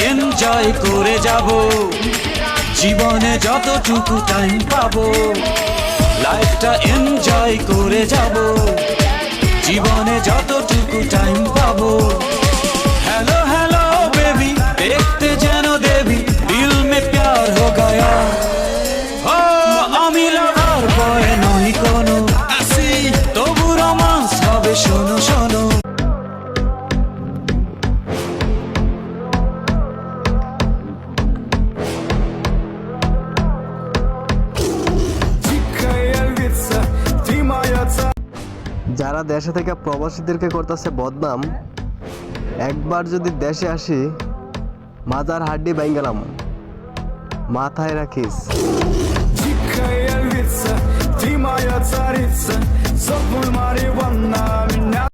Enjoy করে যাব, জীবনে যতটুকু টাইম পাবো লাইফটা এনজয় করে যাব, জীবনে যতটুকু টাইম পাবো। हेलो हेलो बेबी देखते जेनो देवी दिल में प्यार हो गया, ओ আমি লাভার বয় নই কোনো আসি তবু রোমান্স হবে শোনো শোনো। যারা দেশে থেকে প্রবাসীদেরকে করতেছে বদনাম, একবার যদি দেশে আসি মাজার হাড্ডি বাইঙ্গালাম, মাথায় রাখিস।